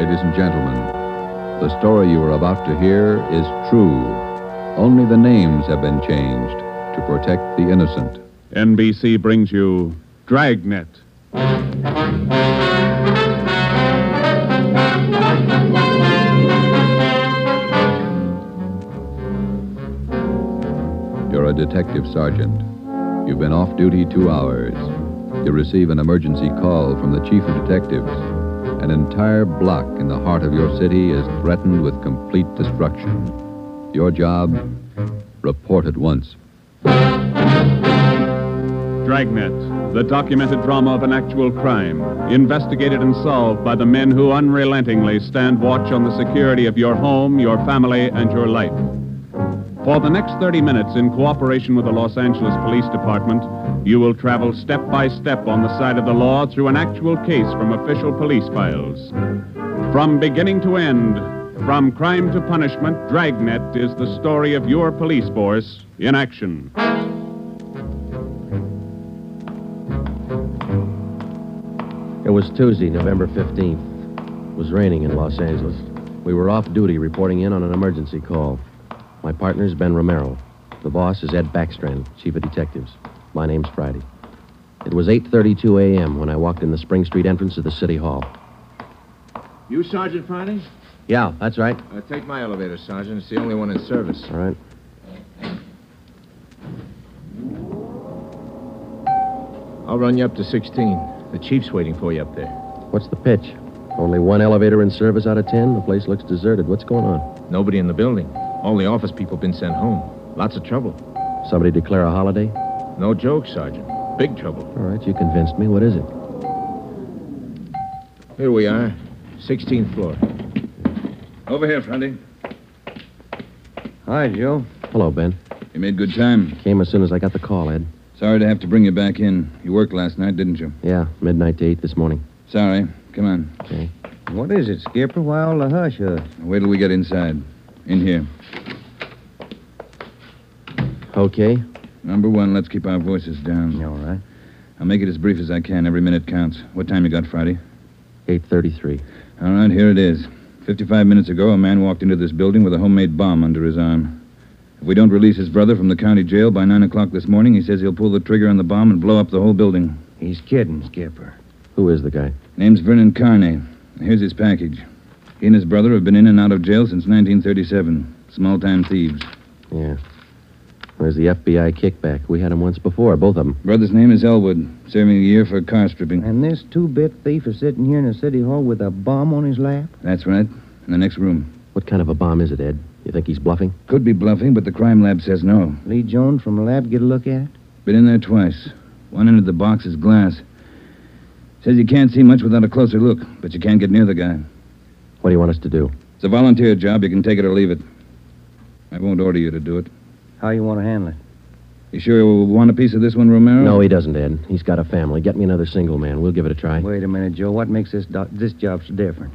Ladies and gentlemen, the story you are about to hear is true. Only the names have been changed to protect the innocent. NBC brings you Dragnet. You're a detective sergeant. You've been off duty 2 hours. You receive an emergency call from the chief of detectives. An entire block in the heart of your city is threatened with complete destruction. Your job? Report at once. Dragnet, the documented drama of an actual crime, investigated and solved by the men who unrelentingly stand watch on the security of your home, your family, and your life. For the next 30 minutes, in cooperation with the Los Angeles Police Department, you will travel step by step on the side of the law through an actual case from official police files. From beginning to end, from crime to punishment, Dragnet is the story of your police force in action. It was Tuesday, November 15th. It was raining in Los Angeles. We were off duty reporting in on an emergency call. My partner's Ben Romero. The boss is Ed Backstrand, chief of detectives. My name's Friday. It was 8:32 a.m. when I walked in the Spring Street entrance of the City Hall. You Sergeant Friday? Yeah, that's right. Take my elevator, Sergeant. It's the only one in service. All right. I'll run you up to 16. The chief's waiting for you up there. What's the pitch? Only one elevator in service out of 10? The place looks deserted. What's going on? Nobody in the building. All the office people been sent home. Lots of trouble. Somebody declare a holiday? No joke, Sergeant. Big trouble. All right, you convinced me. What is it? Here we are. 16th floor. Over here, Friday. Hi, Joe. Hello, Ben. You made good time. Came as soon as I got the call, Ed. Sorry to have to bring you back in. You worked last night, didn't you? Yeah, midnight to 8 this morning. Sorry. Come on. Okay. What is it, Skipper? Why all the hush-hush? Wait till we get inside. In here. Okay. Number one, let's keep our voices down. All right. I'll make it as brief as I can. Every minute counts. What time you got, Friday? 8:33. All right, here it is. 55 minutes ago, a man walked into this building with a homemade bomb under his arm. If we don't release his brother from the county jail by 9 o'clock this morning, he says he'll pull the trigger on the bomb and blow up the whole building. He's kidding, Skipper. Who is the guy? Name's Vernon Carney. Here's his package. He and his brother have been in and out of jail since 1937. Small-time thieves. Yeah. Where's the FBI kickback? We had him once before, both of them. Brother's name is Elwood, serving a year for car stripping. And this two-bit thief is sitting here in the city hall with a bomb on his lap? That's right. In the next room. What kind of a bomb is it, Ed? You think he's bluffing? Could be bluffing, but the crime lab says no. Lee Jones from the lab get a look at it? Been in there twice. One end of the box is glass. Says you can't see much without a closer look, but you can't get near the guy. What do you want us to do? It's a volunteer job. You can take it or leave it. I won't order you to do it. How you want to handle it? You sure you want a piece of this one, Romero? No, he doesn't, Ed. He's got a family. Get me another single man. We'll give it a try. Wait a minute, Joe. What makes this job so different?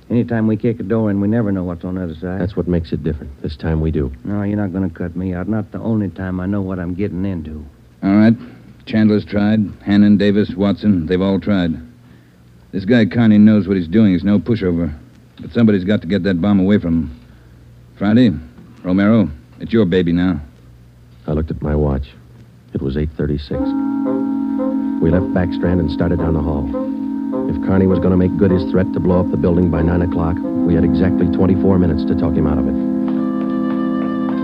Anytime we kick a door in, we never know what's on the other side. That's what makes it different. This time we do. No, you're not going to cut me out. Not the only time I know what I'm getting into. All right. Chandler's tried. Hannon, Davis, Watson, they've all tried. This guy Carney knows what he's doing. He's no pushover. But somebody's got to get that bomb away from him. Friday, Romero, it's your baby now. I looked at my watch. It was 8:36. We left Backstrand and started down the hall. If Carney was going to make good his threat to blow up the building by 9 o'clock, we had exactly 24 minutes to talk him out of it.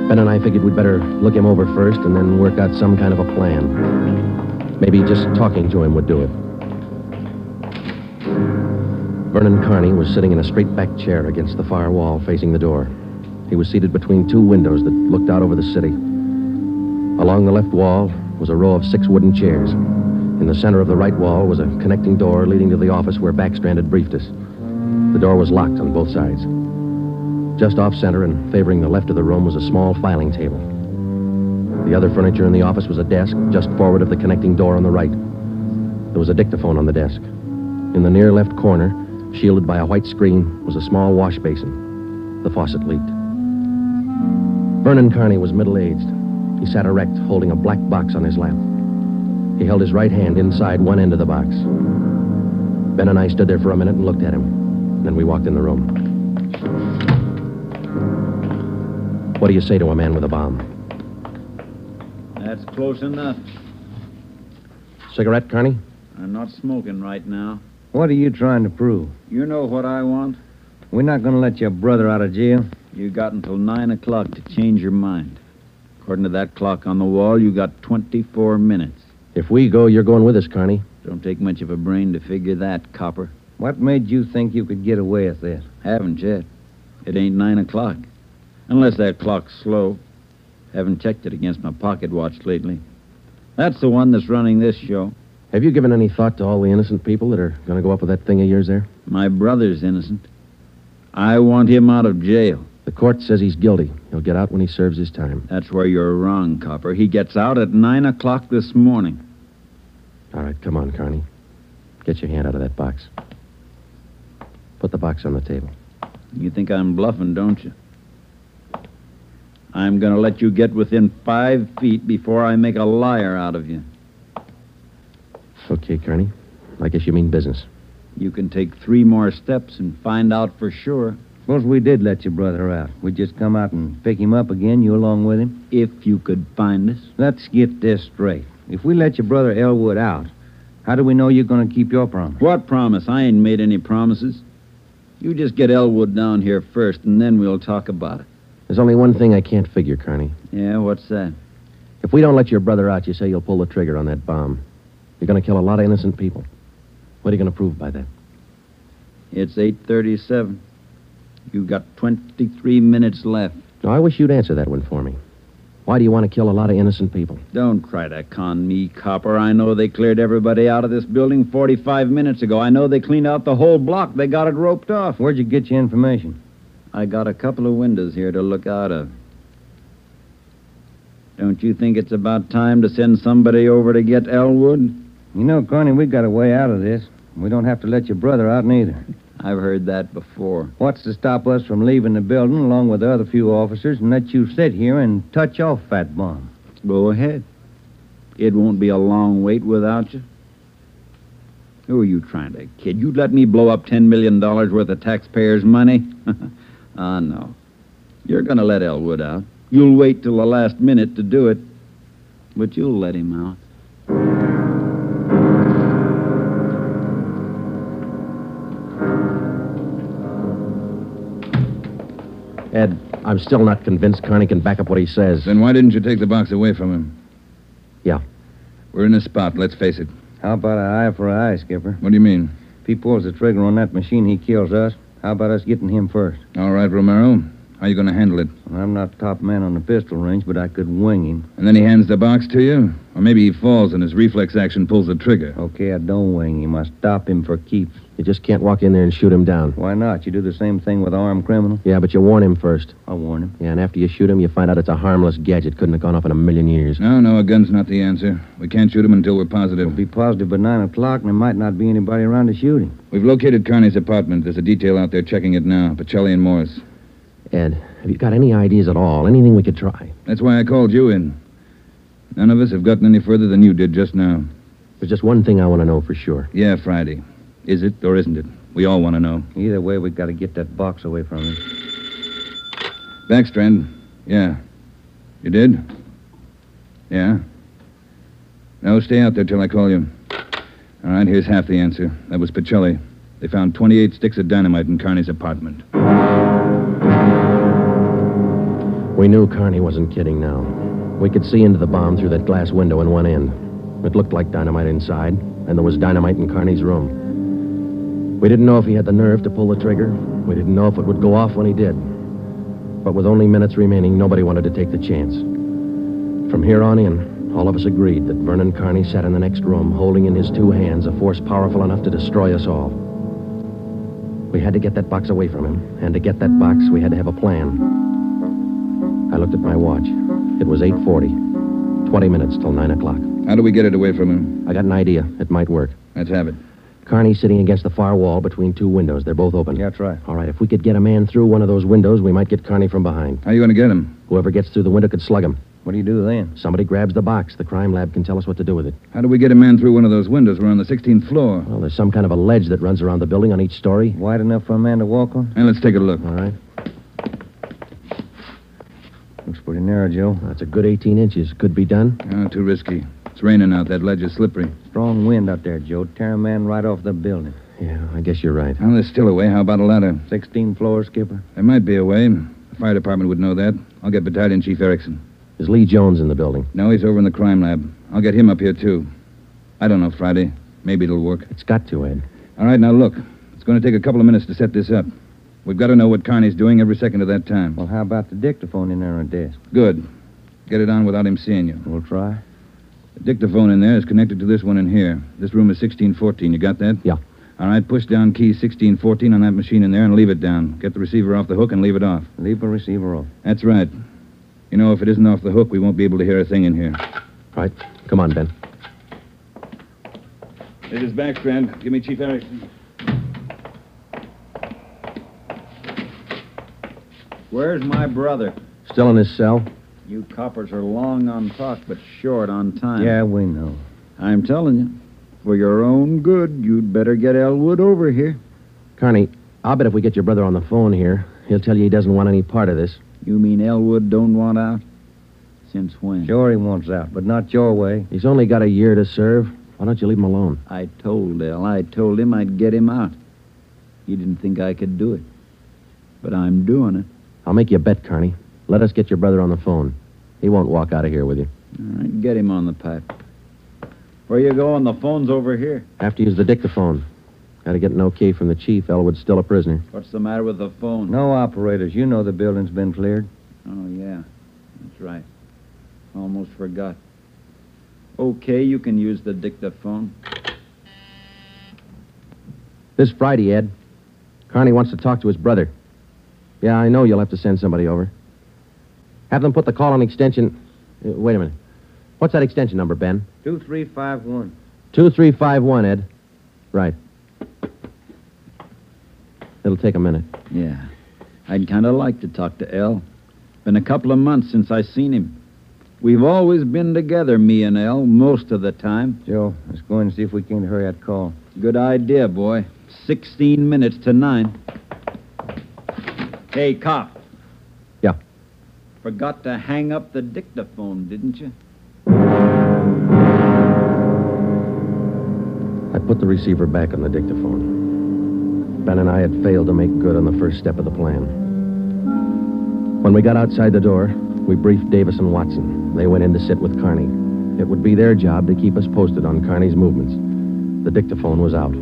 Ben and I figured we'd better look him over first and then work out some kind of a plan. Maybe just talking to him would do it. Vernon Carney was sitting in a straight-back chair against the far wall facing the door. He was seated between two windows that looked out over the city. Along the left wall was a row of 6 wooden chairs. In the center of the right wall was a connecting door leading to the office where Backstrand had briefed us. The door was locked on both sides. Just off-center and favoring the left of the room was a small filing table. The other furniture in the office was a desk just forward of the connecting door on the right. There was a dictaphone on the desk. In the near left corner, shielded by a white screen, was a small wash basin. The faucet leaked. Vernon Carney was middle-aged. He sat erect, holding a black box on his lap. He held his right hand inside one end of the box. Ben and I stood there for a minute and looked at him. Then we walked in the room. What do you say to a man with a bomb? That's close enough. Cigarette, Carney? I'm not smoking right now. What are you trying to prove? You know what I want? We're not going to let your brother out of jail. You got until 9 o'clock to change your mind. According to that clock on the wall, you got 24 minutes. If we go, you're going with us, Carney. Don't take much of a brain to figure that, copper. What made you think you could get away with this? Haven't yet. It ain't 9 o'clock. Unless that clock's slow. Haven't checked it against my pocket watch lately. That's the one that's running this show. Have you given any thought to all the innocent people that are going to go up with that thing of yours there? My brother's innocent. I want him out of jail. The court says he's guilty. He'll get out when he serves his time. That's where you're wrong, copper. He gets out at 9 o'clock this morning. All right, come on, Carney. Get your hand out of that box. Put the box on the table. You think I'm bluffing, don't you? I'm going to let you get within 5 feet before I make a liar out of you. Okay, Carney. I guess you mean business. You can take 3 more steps and find out for sure. Suppose we did let your brother out. We'd just come out and pick him up again, you along with him? If you could find us. Let's get this straight. If we let your brother Elwood out, how do we know you're going to keep your promise? What promise? I ain't made any promises. You just get Elwood down here first, and then we'll talk about it. There's only one thing I can't figure, Carney. Yeah, what's that? If we don't let your brother out, you say you'll pull the trigger on that bomb. You're going to kill a lot of innocent people. What are you going to prove by that? It's 8:37. You've got 23 minutes left. No, I wish you'd answer that one for me. Why do you want to kill a lot of innocent people? Don't try to con me, copper. I know they cleared everybody out of this building 45 minutes ago. I know they cleaned out the whole block. They got it roped off. Where'd you get your information? I got a couple of windows here to look out of. Don't you think it's about time to send somebody over to get Elwood? You know, Carney, we got a way out of this. We don't have to let your brother out neither. I've heard that before. What's to stop us from leaving the building along with the other few officers and let you sit here and touch off that bomb? Go ahead. It won't be a long wait without you. Who are you trying to kid? You'd let me blow up $10 million worth of taxpayers' money? No. You're going to let Elwood out. You'll wait till the last minute to do it, but you'll let him out. Ed, I'm still not convinced Carney can back up what he says. Then why didn't you take the box away from him? Yeah. We're in a spot, let's face it. How about an eye for an eye, Skipper? What do you mean? If he pulls the trigger on that machine, he kills us. How about us getting him first? All right, Romero. How are you going to handle it? Well, I'm not top man on the pistol range, but I could wing him. And then he hands the box to you? Or maybe he falls and his reflex action pulls the trigger. Okay, I don't wing him. I stop him for keeps. You just can't walk in there and shoot him down. Why not? You do the same thing with an armed criminal. Yeah, but you warn him first. I'll warn him. Yeah, and after you shoot him, you find out it's a harmless gadget. Couldn't have gone off in a million years. No, a gun's not the answer. We can't shoot him until we're positive. We'll be positive by 9 o'clock, and there might not be anybody around to shoot him. We've located Carney's apartment. There's a detail out there checking it now. Pacelli and Morris. Ed, have you got any ideas at all? Anything we could try? That's why I called you in. None of us have gotten any further than you did just now. There's just one thing I want to know for sure. Yeah, Friday. Is it or isn't it? We all want to know. Either way, we've got to get that box away from him. Backstrand. Yeah. You did? Yeah. No, stay out there till I call you. All right, here's half the answer. That was Pacelli. They found 28 sticks of dynamite in Carney's apartment. We knew Carney wasn't kidding now. We could see into the bomb through that glass window in one end. It looked like dynamite inside, and there was dynamite in Carney's room. We didn't know if he had the nerve to pull the trigger. We didn't know if it would go off when he did. But with only minutes remaining, nobody wanted to take the chance. From here on in, all of us agreed that Vernon Carney sat in the next room, holding in his two hands a force powerful enough to destroy us all. We had to get that box away from him, and to get that box, we had to have a plan. I looked at my watch. It was 8:40. 20 minutes till 9 o'clock. How do we get it away from him? I got an idea. It might work. Let's have it. Carney's sitting against the far wall between two windows. They're both open. Yeah, that's right. All right, if we could get a man through one of those windows, we might get Carney from behind. How are you going to get him? Whoever gets through the window could slug him. What do you do then? Somebody grabs the box. The crime lab can tell us what to do with it. How do we get a man through one of those windows? We're on the 16th floor. Well, there's some kind of a ledge that runs around the building on each story. Wide enough for a man to walk on? Hey, let's take a look. All right. Looks pretty narrow, Joe. That's a good 18 inches. Could be done. Oh, too risky. It's raining out. That ledge is slippery. Strong wind out there, Joe. Tear a man right off the building. Yeah, I guess you're right. Well, there's still a way. How about a ladder? 16 floors, Skipper. There might be a way. The fire department would know that. I'll get Battalion Chief Erickson. Is Lee Jones in the building? No, he's over in the crime lab. I'll get him up here, too. I don't know, Friday. Maybe it'll work. It's got to, Ed. All right, now look. It's going to take a couple of minutes to set this up. We've got to know what Carney's doing every second of that time. Well, how about the dictaphone in there on the desk? Good. Get it on without him seeing you. We'll try. The dictaphone in there is connected to this one in here. This room is 1614. You got that? Yeah. All right, push down key 1614 on that machine in there and leave it down. Get the receiver off the hook and leave it off. Leave the receiver off. That's right. You know, if it isn't off the hook, we won't be able to hear a thing in here. Right. Come on, Ben. This is Backstrand. Give me Chief Erickson. Where's my brother? Still in his cell? You coppers are long on talk, but short on time. Yeah, we know. I'm telling you, for your own good, you'd better get Elwood over here. Carney, I'll bet if we get your brother on the phone here, he'll tell you he doesn't want any part of this. You mean Elwood don't want out? Since when? Sure he wants out, but not your way. He's only got a year to serve. Why don't you leave him alone? I told him I'd get him out. He didn't think I could do it. But I'm doing it. I'll make you a bet, Carney. Let us get your brother on the phone. He won't walk out of here with you. All right, get him on the pipe. Where you going? The phone's over here. Have to use the dictaphone. Got to get an okay from the chief. Elwood's still a prisoner. What's the matter with the phone? No operators. You know the building's been cleared. Oh, yeah. That's right. Almost forgot. Okay, you can use the dictaphone. This Friday, Ed. Carney wants to talk to his brother. Yeah, I know you'll have to send somebody over. Have them put the call on extension... wait a minute. What's that extension number, Ben? 2351. 2351, Ed. Right. It'll take a minute. Yeah. I'd kind of like to talk to El. Been a couple of months since I seen him. We've always been together, me and El, most of the time. Joe, let's go in and see if we can't hurry that call. Good idea, boy. 16 minutes to 9. Hey, cop. Yeah. Forgot to hang up the dictaphone, didn't you? I put the receiver back on the dictaphone. Ben and I had failed to make good on the first step of the plan. When we got outside the door, we briefed Davis and Watson. They went in to sit with Carney. It would be their job to keep us posted on Carney's movements. The dictaphone was out.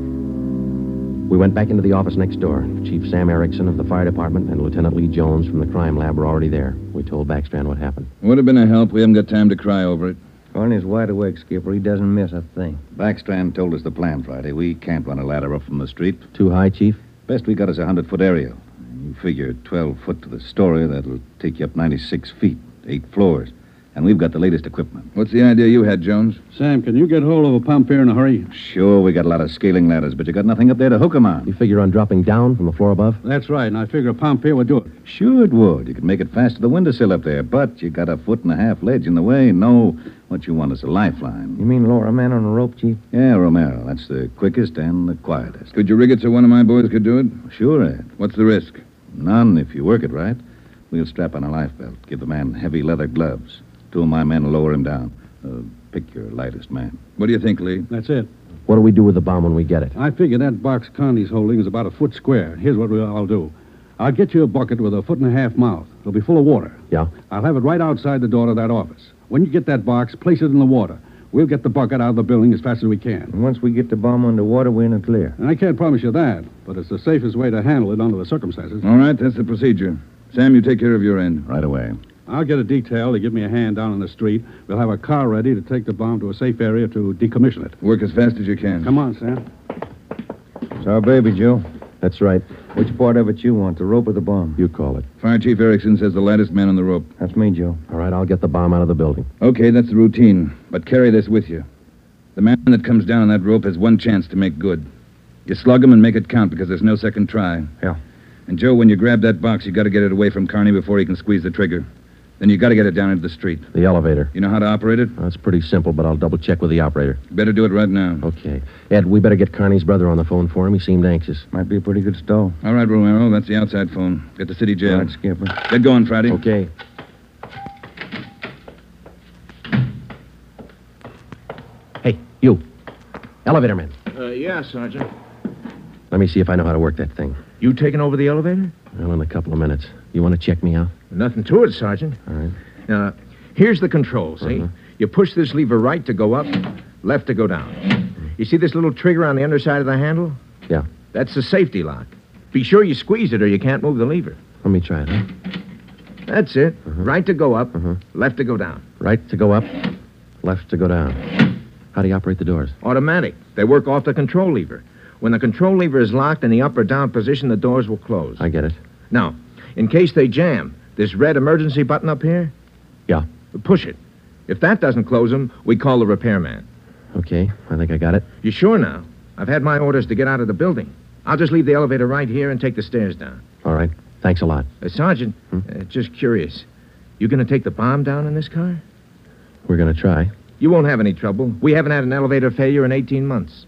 We went back into the office next door. Chief Sam Erickson of the fire department and Lieutenant Lee Jones from the crime lab were already there. We told Backstrand what happened. Would have been a help. We haven't got time to cry over it. Carney's wide awake, Skipper. He doesn't miss a thing. Backstrand told us the plan Friday. We can't run a ladder up from the street. Too high, Chief? Best we got is a 100-foot aerial. You figure 12 foot to the story, that'll take you up 96 feet, 8 floors. And we've got the latest equipment. What's the idea you had, Jones? Sam, can you get hold of a pump here in a hurry? Sure, we got a lot of scaling ladders, but you got nothing up there to hook 'em on. You figure on dropping down from the floor above? That's right, and I figure a pump here would do it. Sure it would. You could make it fast to the windowsill up there, but you got a 1.5 ledge in the way. No, what you want is a lifeline. You mean lower a man on a rope, Chief? Yeah, Romero. That's the quickest and the quietest. Could you rig it so one of my boys could do it? Sure, Ed. What's the risk? None if you work it right. We'll strap on a life belt. Give the man heavy leather gloves. 2 of my men will lower him down. Pick your lightest man. What do you think, Lee? That's it. What do we do with the bomb when we get it? I figure that box Connie's holding is about a foot square. Here's what I'll do. I'll get you a bucket with a 1.5 foot mouth. It'll be full of water. Yeah? I'll have it right outside the door to that office. When you get that box, place it in the water. We'll get the bucket out of the building as fast as we can. And once we get the bomb underwater, we're in the clear. And I can't promise you that, but it's the safest way to handle it under the circumstances. All right, that's the procedure. Sam, you take care of your end. Right away. I'll get a detail to give me a hand down on the street. We'll have a car ready to take the bomb to a safe area to decommission it. Work as fast as you can. Come on, Sam. It's our baby, Joe. That's right. Which part of it you want, the rope or the bomb? You call it. Fire Chief Erickson says the lightest man on the rope. That's me, Joe. All right, I'll get the bomb out of the building. Okay, that's the routine. But carry this with you. The man that comes down on that rope has one chance to make good. You slug him and make it count because there's no second try. Yeah. And, Joe, when you grab that box, you got to get it away from Carney before he can squeeze the trigger. Then you got to get it down into the street. The elevator. You know how to operate it? Well, that's pretty simple, but I'll double-check with the operator. Better do it right now. Okay. Ed, we better get Carney's brother on the phone for him. He seemed anxious. Might be a pretty good stall. All right, Romero. That's the outside phone. Get to city jail. All right, Skipper. Get going, Friday. Okay. Hey, you. Elevator man. Yeah, Sergeant. Let me see if I know how to work that thing. You taking over the elevator? Well, in a couple of minutes. You want to check me out? Nothing to it, Sergeant. All right. Now, here's the control, see? You push this lever right to go up, left to go down. You see this little trigger on the underside of the handle? Yeah. That's the safety lock. Be sure you squeeze it or you can't move the lever. Let me try it, huh? That's it. Right to go up, left to go down. Right to go up, left to go down. How do you operate the doors? Automatic. They work off the control lever. When the control lever is locked in the up or down position, the doors will close. I get it. Now, in case they jam, this red emergency button up here? Yeah. Push it. If that doesn't close them, we call the repairman. Okay, I think I got it. You sure now? I've had my orders to get out of the building. I'll just leave the elevator right here and take the stairs down. All right. Thanks a lot. Sergeant, just curious. You going to take the bomb down in this car? We're going to try. You won't have any trouble. We haven't had an elevator failure in 18 months.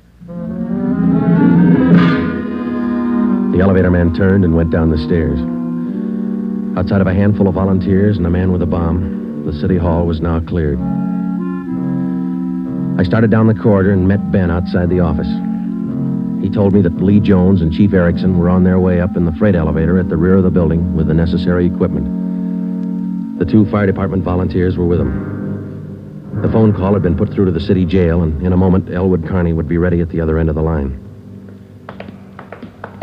The elevator man turned and went down the stairs. Outside of a handful of volunteers and a man with a bomb, the city hall was now cleared. I started down the corridor and met Ben outside the office. He told me that Lee Jones and Chief Erickson were on their way up in the freight elevator at the rear of the building with the necessary equipment. The 2 fire department volunteers were with them. The phone call had been put through to the city jail, and in a moment, Elwood Carney would be ready at the other end of the line.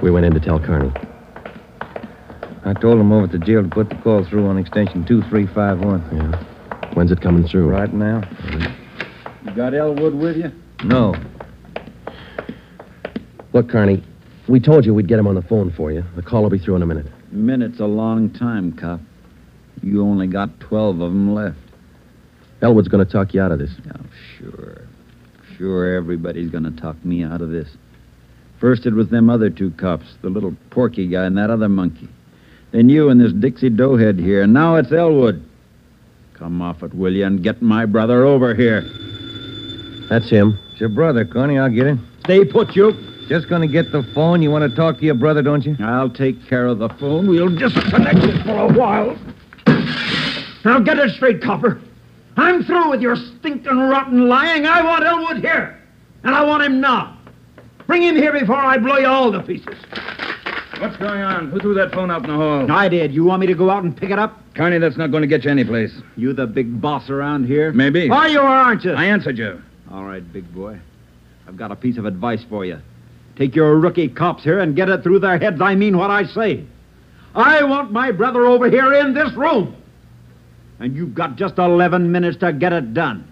We went in to tell Carney. I told him over at the jail to put the call through on extension 2351. Yeah. When's it coming through? Right now. You got Elwood with you? No. Look, Carney, we told you we'd get him on the phone for you. The call will be through in a minute. Minute's a long time, cop. You only got 12 of them left. Elwood's going to talk you out of this. Oh, sure. Sure, everybody's going to talk me out of this. First it was them other 2 cops, the little Porky guy and that other monkey. Then you and this Dixie Doughhead here, and now it's Elwood. Come off it, will you, and get my brother over here. That's him. It's your brother, Connie. I'll get him. Stay put, you. Just gonna get the phone. You want to talk to your brother, don't you? I'll take care of the phone. We'll disconnect it for a while. Now get it straight, copper. I'm through with your stinking rotten lying. I want Elwood here. And I want him now. Bring him here before I blow you all to pieces. What's going on? Who threw that phone out in the hall? I did. You want me to go out and pick it up? Carney, that's not going to get you anyplace. You the big boss around here? Maybe. Are you or aren't you? I answered you. All right, big boy. I've got a piece of advice for you. Take your rookie cops here and get it through their heads I mean what I say. I want my brother over here in this room. And you've got just 11 minutes to get it done.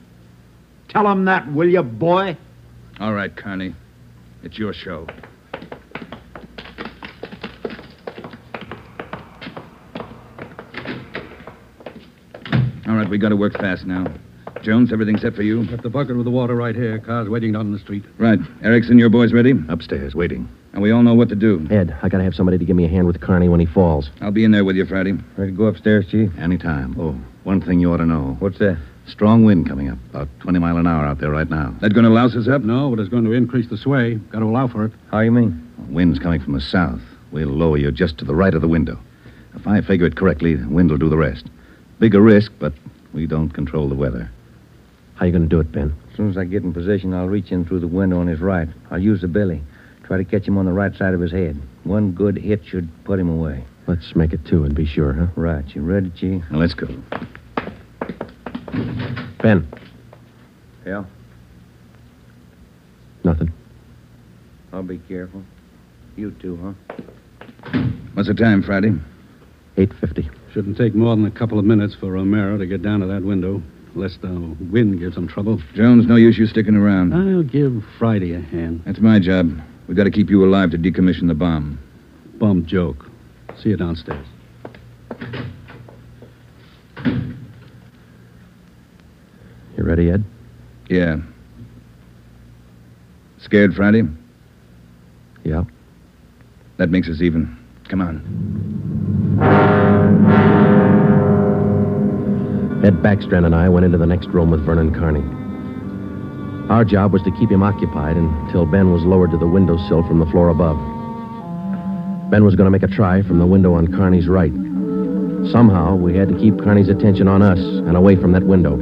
Tell him that, will you, boy? All right, Carney. It's your show. All right, we got to work fast now. Jones, everything set for you? Got the bucket with the water right here. Car's waiting down in the street. Right. Erickson, your boys ready? Upstairs, waiting. And we all know what to do. Ed, I got to have somebody to give me a hand with Carney when he falls. I'll be in there with you Friday. Ready to go upstairs, Chief? Anytime. Oh, one thing you ought to know. What's that? Strong wind coming up. About 20 mile an hour out there right now. That going to louse us up? No, but it's going to increase the sway. Got to allow for it. How you mean? Wind's coming from the south. We'll lower you just to the right of the window. If I figure it correctly, the wind will do the rest. Bigger risk, but we don't control the weather. How you going to do it, Ben? As soon as I get in position, I'll reach in through the window on his right. I'll use the billy. Try to catch him on the right side of his head. One good hit should put him away. Let's make it 2 and be sure, huh? Right. You ready, Chief? Now, let's go. Ben. Yeah? Nothing. I'll be careful. You too, huh? What's the time, Friday? 8:50. Shouldn't take more than a couple of minutes for Romero to get down to that window, lest the wind gives him trouble. Jones, no use you sticking around. I'll give Friday a hand. That's my job. We've got to keep you alive to decommission the bomb. Bum joke. See you downstairs. You ready, Ed? Yeah. Scared, Friday? Yeah. That makes us even. Come on. Ed Backstrand and I went into the next room with Vernon Carney. Our job was to keep him occupied until Ben was lowered to the windowsill from the floor above. Ben was going to make a try from the window on Carney's right. Somehow, we had to keep Carney's attention on us and away from that window.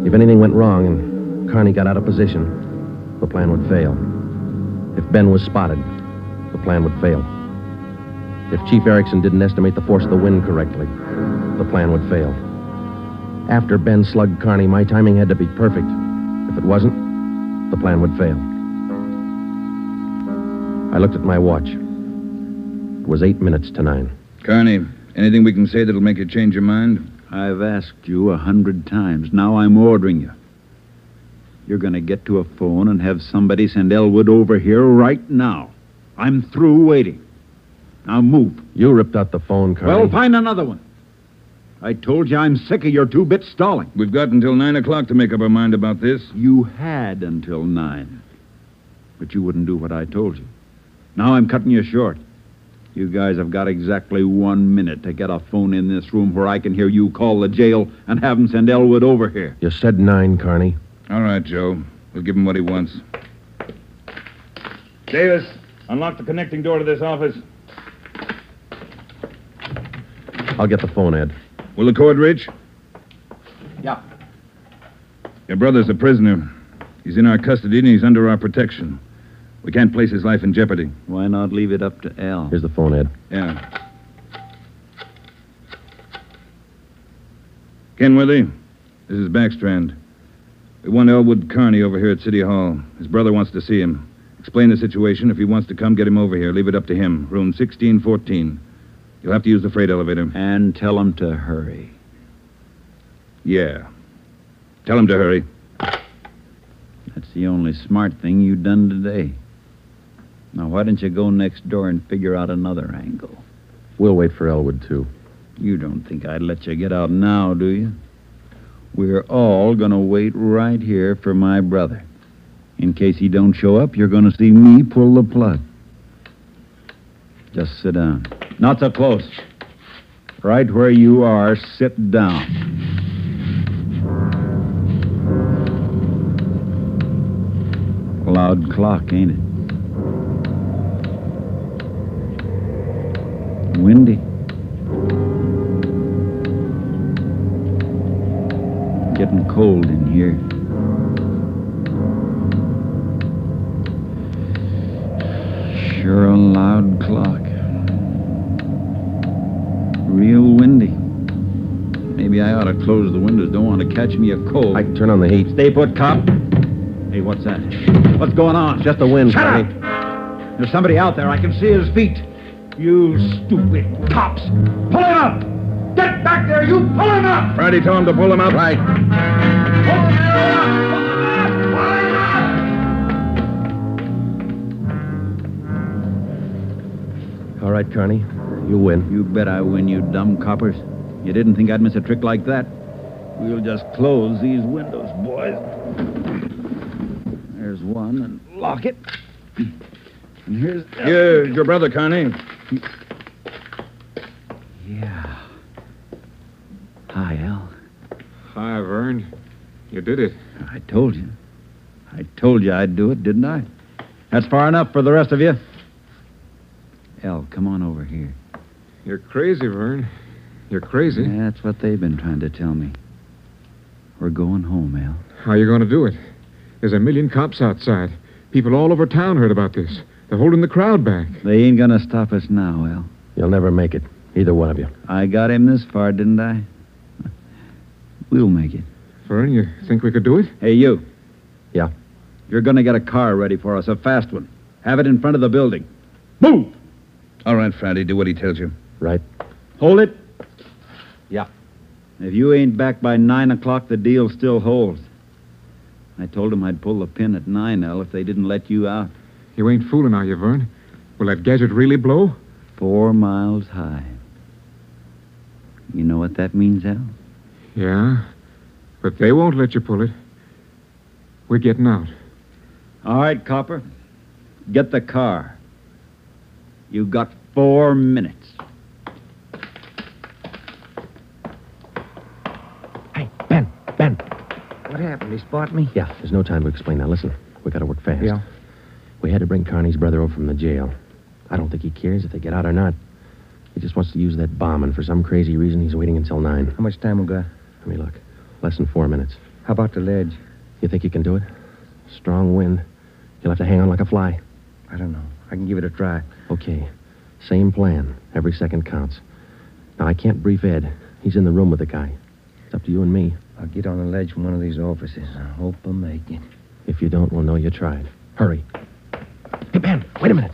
If anything went wrong and Carney got out of position, the plan would fail. If Ben was spotted, the plan would fail. If Chief Erickson didn't estimate the force of the wind correctly, the plan would fail. After Ben slugged Carney, my timing had to be perfect. If it wasn't, the plan would fail. I looked at my watch. It was 8 minutes to 9. Carney, anything we can say that'll make you change your mind? I've asked you 100 times. Now I'm ordering you. You're going to get to a phone and have somebody send Elwood over here right now. I'm through waiting. Now move. You ripped out the phone, Carney. Well, find another one. I told you I'm sick of your 2 bits stalling. We've got until 9 o'clock to make up our mind about this. You had until 9. But you wouldn't do what I told you. Now I'm cutting you short. You guys have got exactly 1 minute to get a phone in this room where I can hear you call the jail and have them send Elwood over here. You said 9, Carney. All right, Joe. We'll give him what he wants. Davis, unlock the connecting door to this office. I'll get the phone, Ed. Will the cord reach? Yeah. Your brother's a prisoner. He's in our custody and he's under our protection. We can't place his life in jeopardy. Why not leave it up to Al? Here's the phone, Ed. Yeah. Kenworthy, this is Backstrand. We want Elwood Carney over here at City Hall. His brother wants to see him. Explain the situation. If he wants to come, get him over here. Leave it up to him. Room 1614. You'll have to use the freight elevator. And tell him to hurry. Yeah. Tell him to hurry. That's the only smart thing you've done today. Now, why don't you go next door and figure out another angle? We'll wait for Elwood, too. You don't think I'd let you get out now, do you? We're all going to wait right here for my brother. In case he don't show up, you're going to see me pull the plug. Just sit down. Not so close. Right where you are, sit down. Loud clock, ain't it? Windy. Getting cold in here. Sure a loud clock. Real windy. Maybe I ought to close the windows. Don't want to catch me a cold. I can turn on the heat. Stay put, cop. Hey, what's that? What's going on? It's just the wind, Shut Carney. up! There's somebody out there. I can see his feet. You stupid cops. Pull him up! Get back there, you! Pull him up! Friday told him to pull him up. Right. Pull him up! Pull him up! All right, Carney. You win. You bet I win, you dumb coppers. You didn't think I'd miss a trick like that? We'll just close these windows, boys. There's one, and lock it. And here's... Here's your brother, Carney. Yeah. Hi, Al. Hi, Vern. You did it. I told you. I told you I'd do it, didn't I? That's far enough for the rest of you. Al, come on over here. You're crazy, Vern. You're crazy. That's what they've been trying to tell me. We're going home, Al. How are you going to do it? There's a million cops outside. People all over town heard about this. They're holding the crowd back. They ain't gonna stop us now, Al. You'll never make it. Either one of you. I got him this far, didn't I? We'll make it. Vern, you think we could do it? Hey, you. Yeah. You're gonna get a car ready for us, a fast one. Have it in front of the building. Move! All right, Friday, do what he tells you. Right. Hold it. Yeah. If you ain't back by 9 o'clock, the deal still holds. I told them I'd pull the pin at 9, Al, if they didn't let you out. You ain't fooling, are you, Vern? Will that gadget really blow? 4 miles high. You know what that means, Al? Yeah, but they won't let you pull it. We're getting out. All right, copper. Get the car. You got 4 minutes. Did he spot me? Yeah, there's no time to explain now. Listen, we gotta work fast. Yeah. We had to bring Carney's brother over from the jail. I don't think he cares if they get out or not. He just wants to use that bomb, and for some crazy reason, he's waiting until 9. How much time we got? Let me look. Less than 4 minutes. How about the ledge? You think you can do it? Strong wind. You'll have to hang on like a fly. I don't know. I can give it a try. Okay. Same plan. Every second counts. Now, I can't brief Ed. He's in the room with the guy. It's up to you and me. I'll get on the ledge from one of these offices. I hope I make it. If you don't, we'll know you tried. Hurry. Hey, Ben, wait a minute.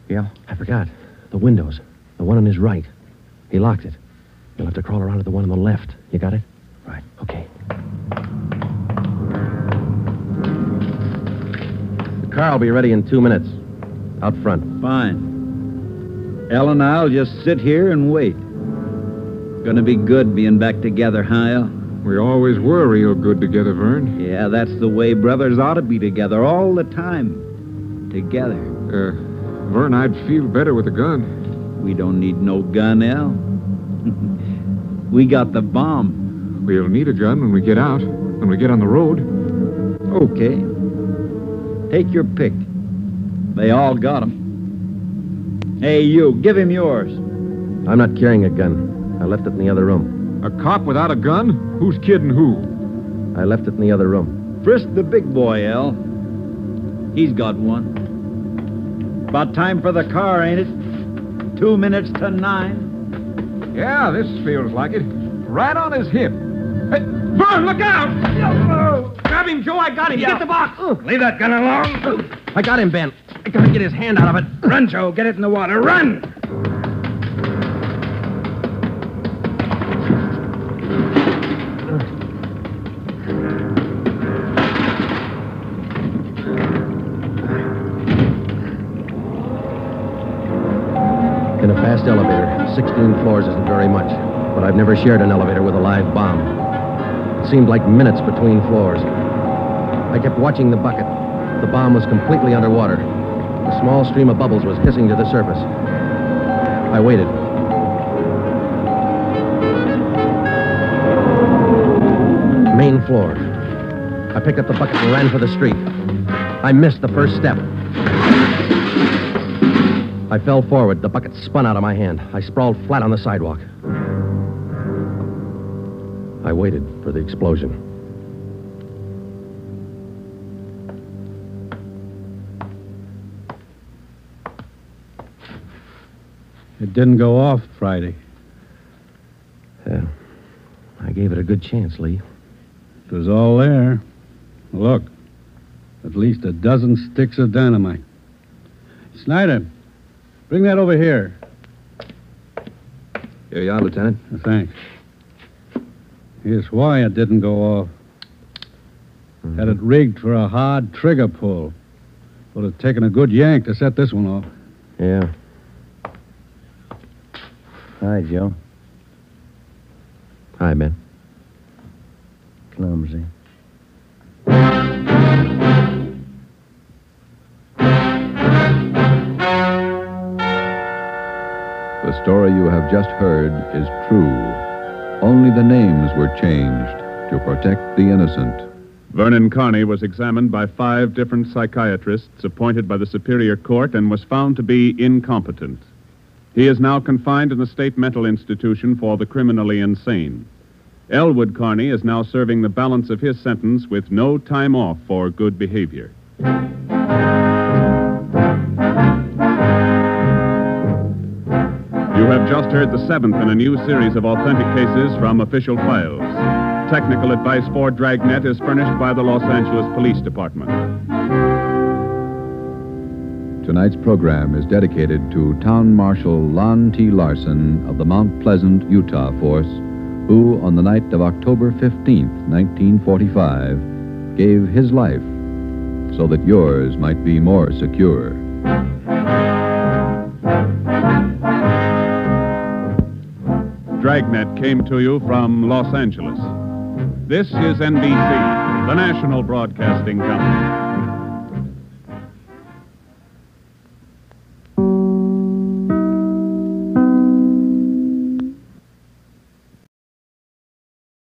Yeah? I forgot. The windows. The one on his right. He locked it. You'll have to crawl around to the one on the left. You got it? Right. Okay. The car will be ready in 2 minutes. Out front. Fine. Elle and I'll just sit here and wait. Gonna be good being back together, huh, Elle? We always were real good together, Vern. Yeah, that's the way brothers ought to be together all the time. Together. Vern, I'd feel better with a gun. We don't need no gun, Elle. We got the bomb. We'll need a gun when we get out, when we get on the road. Okay. Take your pick. They all got 'em. Hey, you, give him yours. I'm not carrying a gun. I left it in the other room. A cop without a gun? Who's kidding who? I left it in the other room. Frisk the big boy, Elle. He's got one. About time for the car, ain't it? 2 minutes to 9. Yeah, this feels like it. Right on his hip. Hey, Vern, look out! Grab him, Joe. I got him. Get the box. Leave that gun alone. I got him, Ben. I gotta get his hand out of it. Run, Joe. Get it in the water. Run! In a fast elevator, 16 floors isn't very much, but I've never shared an elevator with a live bomb. It seemed like minutes between floors. I kept watching the bucket. The bomb was completely underwater. A small stream of bubbles was hissing to the surface. I waited. Main floor. I picked up the bucket and ran for the street. I missed the first step. I fell forward. The bucket spun out of my hand. I sprawled flat on the sidewalk. I waited for the explosion. It didn't go off Friday. I gave it a good chance, Lee. It was all there. Look, at least a dozen sticks of dynamite. Snyder, bring that over here. Here you are, Lieutenant. Thanks. Here's why it didn't go off. Had it rigged for a hard trigger pull. Would have taken a good yank to set this one off. Yeah. Hi, Joe. Hi, Ben. Clumsy. The story you have just heard is true. Only the names were changed to protect the innocent. Vernon Carney was examined by 5 different psychiatrists appointed by the Superior Court and was found to be incompetent. He is now confined in the State Mental Institution for the criminally insane. Elwood Carney is now serving the balance of his sentence with no time off for good behavior. You have just heard the 7th in a new series of authentic cases from official files. Technical advice for Dragnet is furnished by the Los Angeles Police Department. Tonight's program is dedicated to Town Marshal Lon T. Larson of the Mount Pleasant, Utah force, who, on the night of October 15th, 1945, gave his life so that yours might be more secure. Dragnet came to you from Los Angeles. This is NBC, the national broadcasting company.